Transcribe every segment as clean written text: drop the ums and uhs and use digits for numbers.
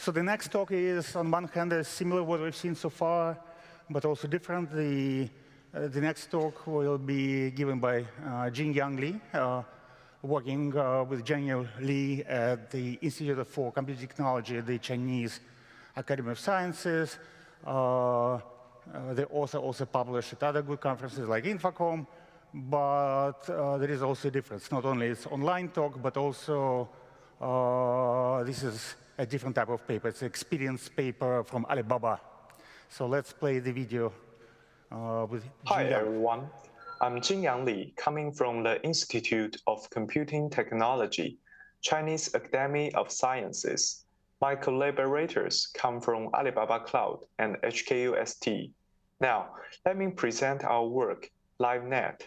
So the next talk is, on one hand, similar to what we've seen so far, but also different. The next talk will be given by Jin-Yang Li, working with Daniel Li at the Institute for Computing Technology at the Chinese Academy of Sciences. The author also published at other good conferences like InfoComm, but there is also a difference. Not only it's online talk, but also this is a different type of paper. It's an experience paper from Alibaba. So let's play the video with Hi, Jin-Yang. everyone. I'm Jin-Yang Li, coming from the Institute of Computing Technology, Chinese Academy of Sciences. My collaborators come from Alibaba Cloud and HKUST. Now, let me present our work, LiveNet.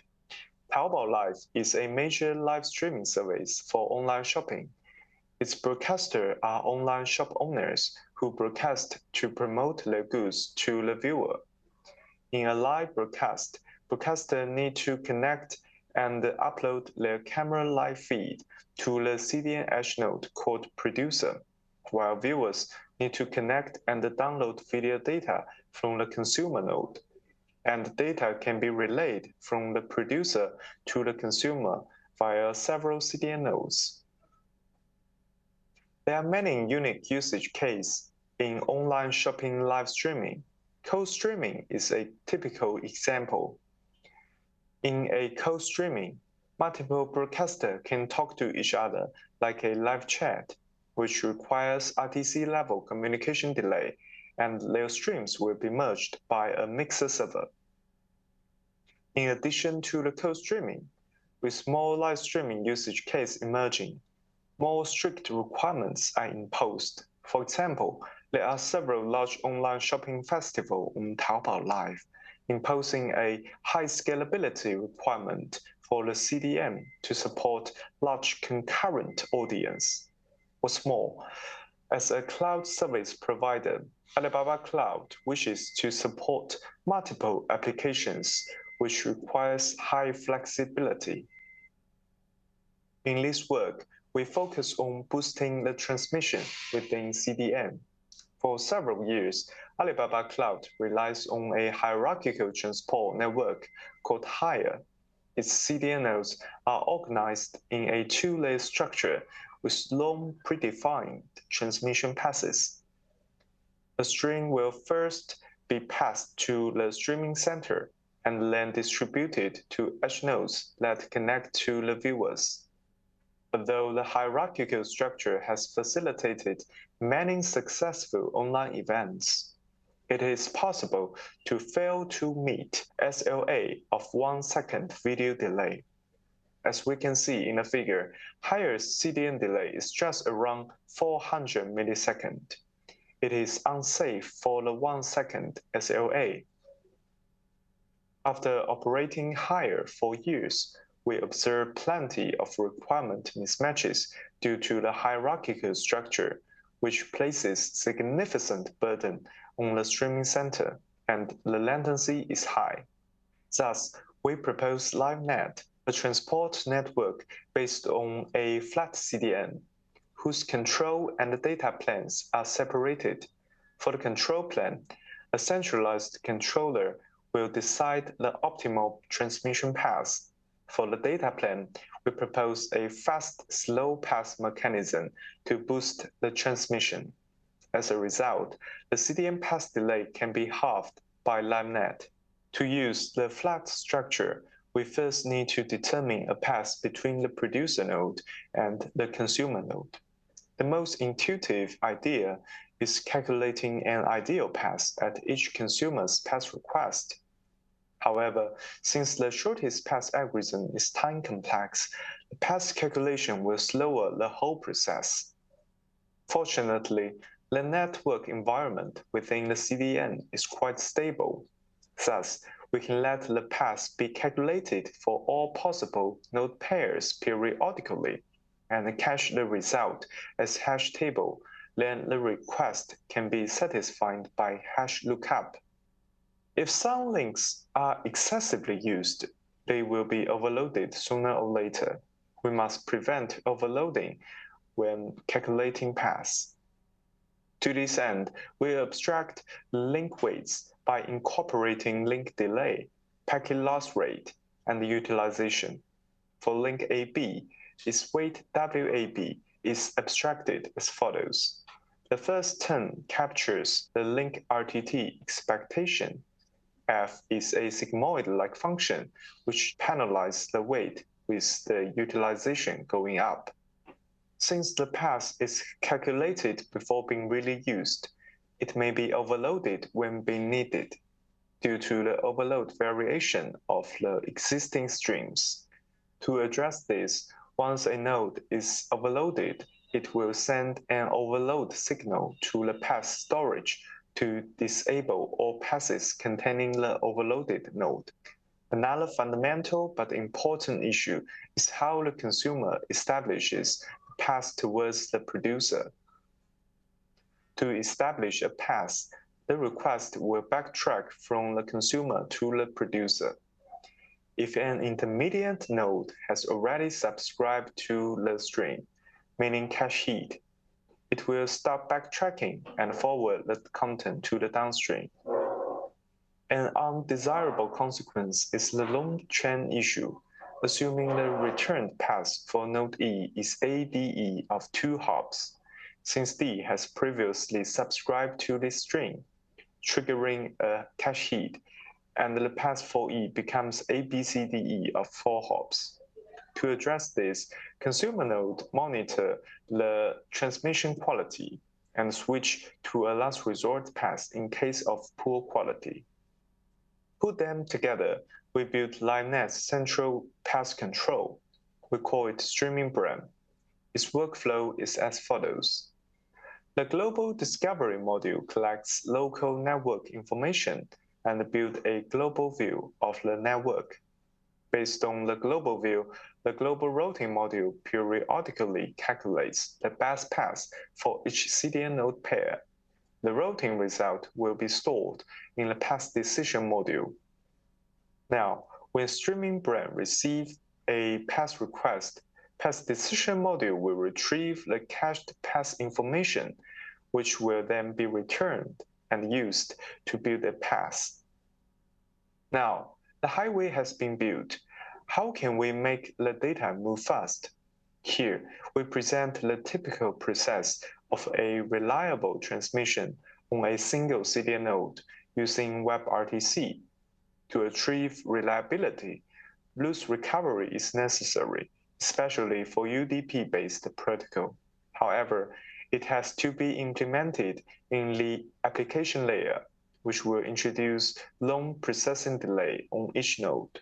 Taobao Live is a major live streaming service for online shopping. Its broadcasters are online shop owners who broadcast to promote their goods to the viewer. In a live broadcast, broadcasters need to connect and upload their camera live feed to the CDN edge node called producer, while viewers need to connect and download video data from the consumer node. And data can be relayed from the producer to the consumer via several CDN nodes. There are many unique usage cases in online shopping live streaming. Co-streaming is a typical example. In a co-streaming, multiple broadcasters can talk to each other like a live chat, which requires RTC-level communication delay, and their streams will be merged by a mixer server. In addition to the co-streaming, with more live streaming usage case emerging, more strict requirements are imposed. For example, there are several large online shopping festivals on Taobao Live, imposing a high scalability requirement for the CDN to support large concurrent audience. What's more, as a cloud service provider, Alibaba Cloud wishes to support multiple applications, which requires high flexibility. In this work, we focus on boosting the transmission within CDN. For several years, Alibaba Cloud relies on a hierarchical transport network called Higher. Its CDN nodes are organized in a two-layer structure with long predefined transmission passes. A stream will first be passed to the streaming center and then distributed to edge nodes that connect to the viewers. Although the hierarchical structure has facilitated many successful online events, it is possible to fail to meet SLA of 1 second video delay. As we can see in the figure, higher CDN delay is just around 400 milliseconds. It is unsafe for the 1 second SLA. After operating Higher for years, we observe plenty of requirement mismatches due to the hierarchical structure, which places significant burden on the streaming center, and the latency is high. Thus, we propose LiveNet, a transport network based on a flat CDN, whose control and data planes are separated. For the control plane, a centralized controller will decide the optimal transmission path. For the data plane, we propose a fast, slow path mechanism to boost the transmission. As a result, the CDN path delay can be halved by LiveNet. To use the flat structure, we first need to determine a path between the producer node and the consumer node. The most intuitive idea is calculating an ideal path at each consumer's path request. However, since the shortest path algorithm is time complex, the path calculation will slow the whole process. Fortunately, the network environment within the CDN is quite stable. Thus, we can let the path be calculated for all possible node pairs periodically and cache the result as hash table. Then the request can be satisfied by hash lookup. If some links are excessively used, they will be overloaded sooner or later. We must prevent overloading when calculating paths. To this end, we abstract link weights by incorporating link delay, packet loss rate, and utilization. For link AB, its weight WAB is abstracted as follows. The first term captures the link RTT expectation. F is a sigmoid-like function which penalizes the weight with the utilization going up. Since the path is calculated before being really used, it may be overloaded when being needed due to the overload variation of the existing streams. To address this, once a node is overloaded, it will send an overload signal to the path storage to disable all paths containing the overloaded node. Another fundamental but important issue is how the consumer establishes the path towards the producer. To establish a path, the request will backtrack from the consumer to the producer. If an intermediate node has already subscribed to the stream, meaning cache heat, it will stop backtracking and forward the content to the downstream. An undesirable consequence is the long chain issue, assuming the returned path for node E is ADE of 2 hops, since D has previously subscribed to this stream, triggering a cache heat, and the path for E becomes ABCDE of 4 hops. To address this, consumer node monitor the transmission quality and switch to a last resort path in case of poor quality. Put them together, we built LiveNet's central path control. We call it streaming brain. Its workflow is as follows. The global discovery module collects local network information and builds a global view of the network. Based on the global view, the global routing module periodically calculates the best path for each CDN node pair. The routing result will be stored in the path decision module. Now, when streaming brain receives a path request, path decision module will retrieve the cached path information, which will then be returned and used to build a path. Now, the highway has been built. How can we make the data move fast? Here, we present the typical process of a reliable transmission on a single CDN node using WebRTC. To achieve reliability, loose recovery is necessary, especially for UDP-based protocol. However, it has to be implemented in the application layer, which will introduce long processing delay on each node.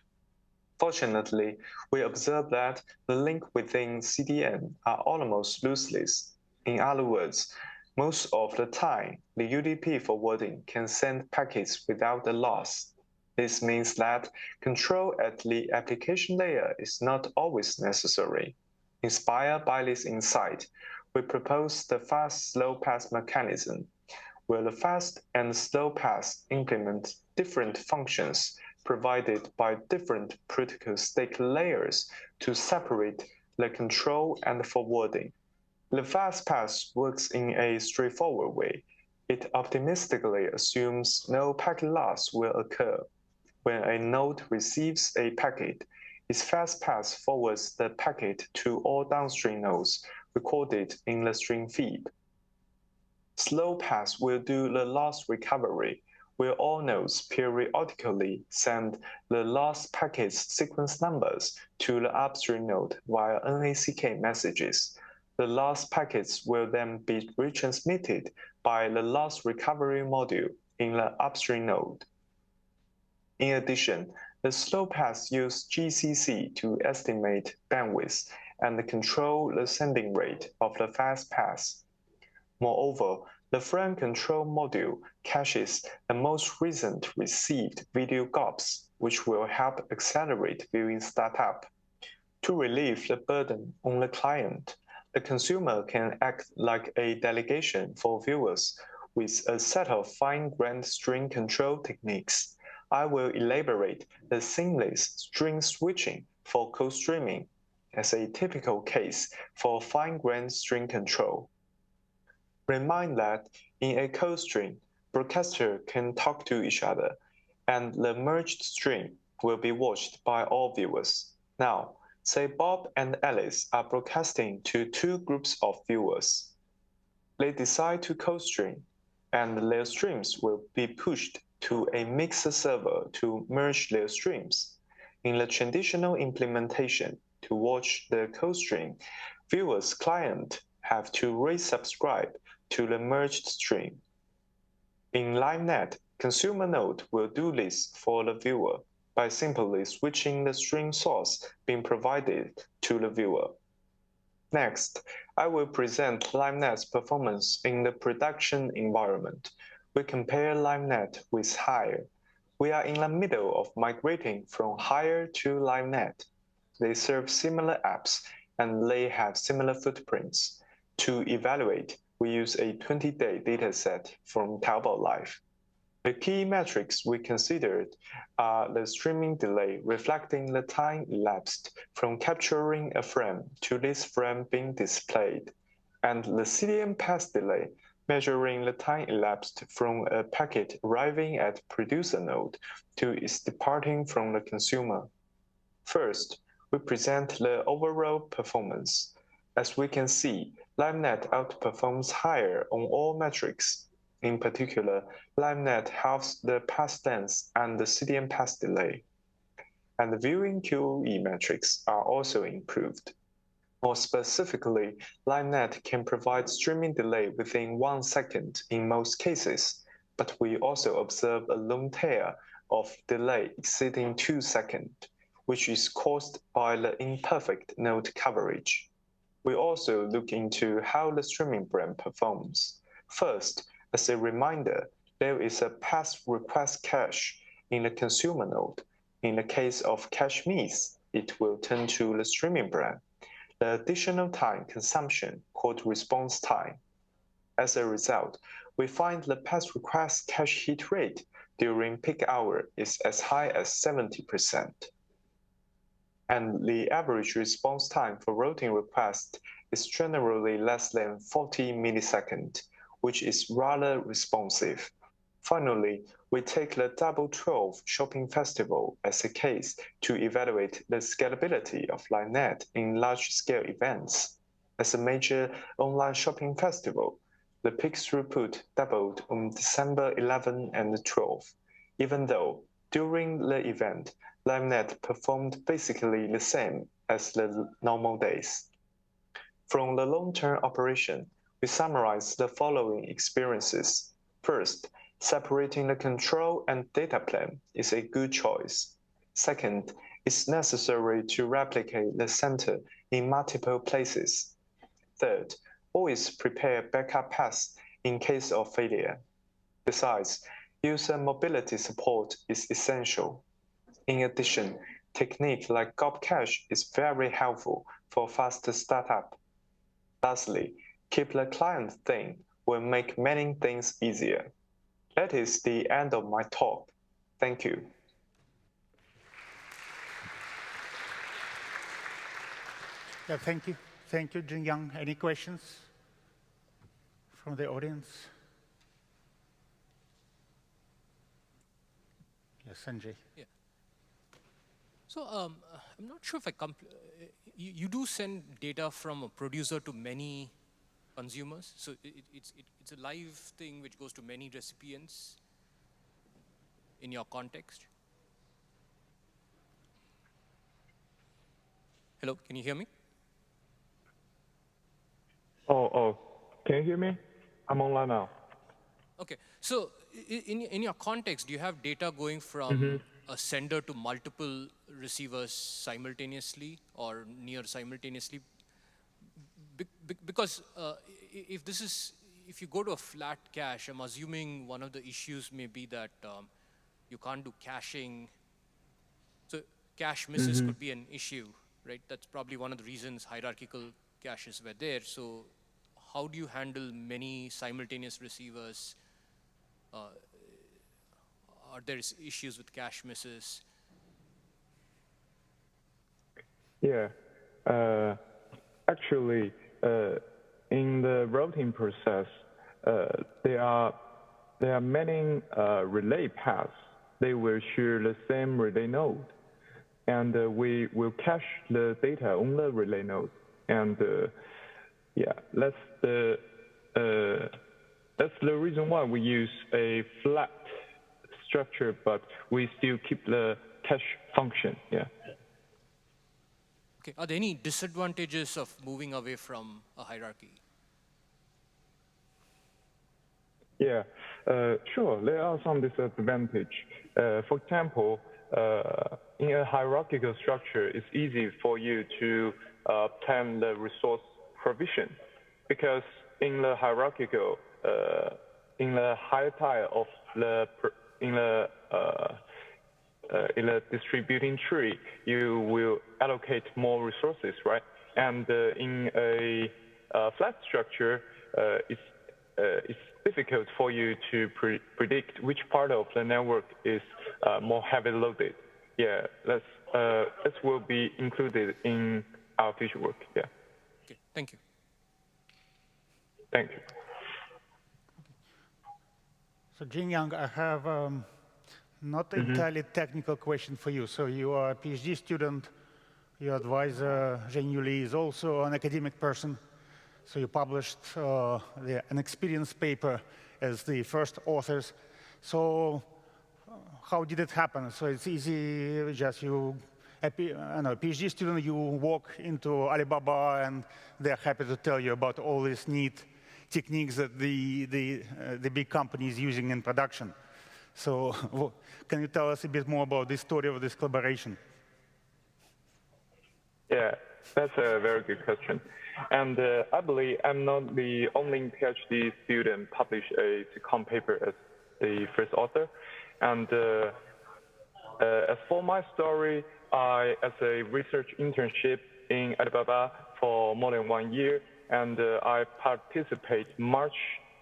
Fortunately, we observe that the link within CDN are almost lossless. In other words, most of the time, the UDP forwarding can send packets without a loss. This means that control at the application layer is not always necessary. Inspired by this insight, we propose the fast-slow path mechanism, where the fast and slow path implement different functions provided by different protocol stake layers to separate the control and forwarding. The fast path works in a straightforward way. It optimistically assumes no packet loss will occur. When a node receives a packet, its fast path forwards the packet to all downstream nodes recorded in the stream feed. Slow path will do the loss recovery, where all nodes periodically send the lost packet's sequence numbers to the upstream node via NACK messages. The lost packets will then be retransmitted by the loss recovery module in the upstream node. In addition, the slow path uses GCC to estimate bandwidth and control the sending rate of the fast path. Moreover, the frame control module caches the most recent received video GOPs, which will help accelerate viewing startup. To relieve the burden on the client, the consumer can act like a delegation for viewers with a set of fine-grained string control techniques. I will elaborate the seamless string switching for co-streaming as a typical case for fine-grained string control. Remind that in a code stream, broadcasters can talk to each other, and the merged stream will be watched by all viewers. Now, say Bob and Alice are broadcasting to two groups of viewers. They decide to co-stream, and their streams will be pushed to a mixer server to merge their streams. In the traditional implementation, to watch the co-stream, viewers' client have to resubscribe to the merged stream. In LiveNet, consumer node will do this for the viewer by simply switching the stream source being provided to the viewer. Next, I will present LiveNet's performance in the production environment. We compare LiveNet with Hire. We are in the middle of migrating from Hire to LiveNet. They serve similar apps and they have similar footprints. To evaluate, we use a 20-day dataset from Taobao Live. The key metrics we considered are the streaming delay reflecting the time elapsed from capturing a frame to this frame being displayed, and the CDN pass delay measuring the time elapsed from a packet arriving at producer node to its departing from the consumer. First, we present the overall performance. As we can see, LiveNet outperforms Hire on all metrics. In particular, LiveNet halves the pass length and the CDN pass delay. And the viewing QoE metrics are also improved. More specifically, LiveNet can provide streaming delay within 1 second in most cases, but we also observe a long tail of delay exceeding 2 seconds, which is caused by the imperfect node coverage. We also look into how the streaming brand performs. First, as a reminder, there is a pass request cache in the consumer node. In the case of cache miss, it will turn to the streaming brand. The additional time consumption, called response time. As a result, we find the pass request cache hit rate during peak hour is as high as 70%. And the average response time for routing requests is generally less than 40 milliseconds, which is rather responsive. Finally, we take the Double 12 Shopping Festival as a case to evaluate the scalability of LiveNet in large-scale events. As a major online shopping festival, the peak throughput doubled on December 11 and 12, even though during the event, LiveNet performed basically the same as the normal days. From the long-term operation, we summarize the following experiences. First, separating the control and data plane is a good choice. Second, it's necessary to replicate the center in multiple places. Third, always prepare backup paths in case of failure. Besides, user mobility support is essential. In addition, technique like GOP cache is very helpful for faster startup. Lastly, keep the client thin will make many things easier. That is the end of my talk. Thank you. Yeah, thank you. Thank you, Jin-Yang. Any questions from the audience? Yes, Sanjay. Yeah. So I'm not sure if you do send data from a producer to many consumers. So it's a live thing which goes to many recipients in your context. Hello, can you hear me? Oh, can you hear me? I'm online now. Okay, so in your context, do you have data going from a sender to multiple receivers simultaneously or near simultaneously? Because if you go to a flat cache, I'm assuming one of the issues may be that you can't do caching. So cache misses could be an issue, right? That's probably one of the reasons hierarchical caches were there. So how do you handle many simultaneous receivers? Are there issues with cache misses? Yeah, actually, in the routing process, there are many relay paths. They will share the same relay node, and we will cache the data on the relay node. And yeah, that's the reason why we use a flat structure, but we still keep the cache function. Yeah. Okay. Are there any disadvantages of moving away from a hierarchy? Yeah, sure. There are some disadvantages. For example, in a hierarchical structure, it's easy for you to plan the resource provision, because in the hierarchical, in the higher tier of the in a distributing tree, you will allocate more resources, right? And in a flat structure, it's difficult for you to predict which part of the network is more heavily loaded. Yeah, this will be included in our future work. Yeah. Okay, thank you. Thank you. So Jin-Yang, I have not entirely technical question for you. So you are a PhD student. Your advisor, Zheng Li, is also an academic person. So you published an experience paper as the first authors. So how did it happen? So it's easy, just you, a PhD student, you walk into Alibaba and they're happy to tell you about all these neat techniques that the big company is using in production. So can you tell us a bit more about the story of this collaboration? Yeah, that's a very good question. And I believe I'm not the only PhD student published a SIGCOMM' paper as the first author. And as for my story, as a research internship in Alibaba for more than 1 year, and I participate much,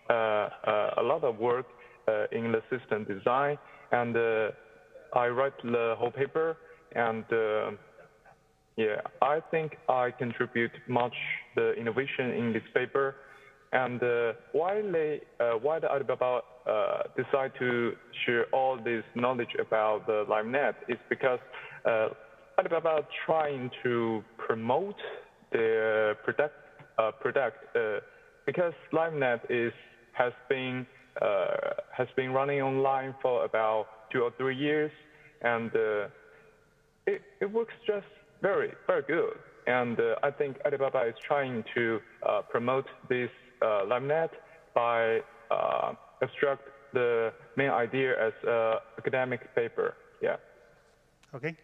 a lot of work in the system design, and I write the whole paper, and yeah, I think I contribute much the innovation in this paper. And why the Alibaba decide to share all this knowledge about the LiveNet is because Alibaba trying to promote their product because LiveNet has been running online for about 2 or 3 years, and it works just very, very good. And I think Alibaba is trying to promote this LiveNet by abstract the main idea as academic paper. Yeah. Okay.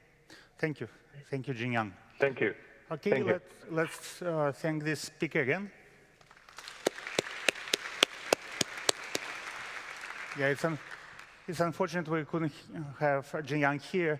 Thank you. Thank you, Jin-Yang. Thank you. Okay, Thank you. let's thank this speaker again. Yeah, it's unfortunate we couldn't have Jin-Yang here.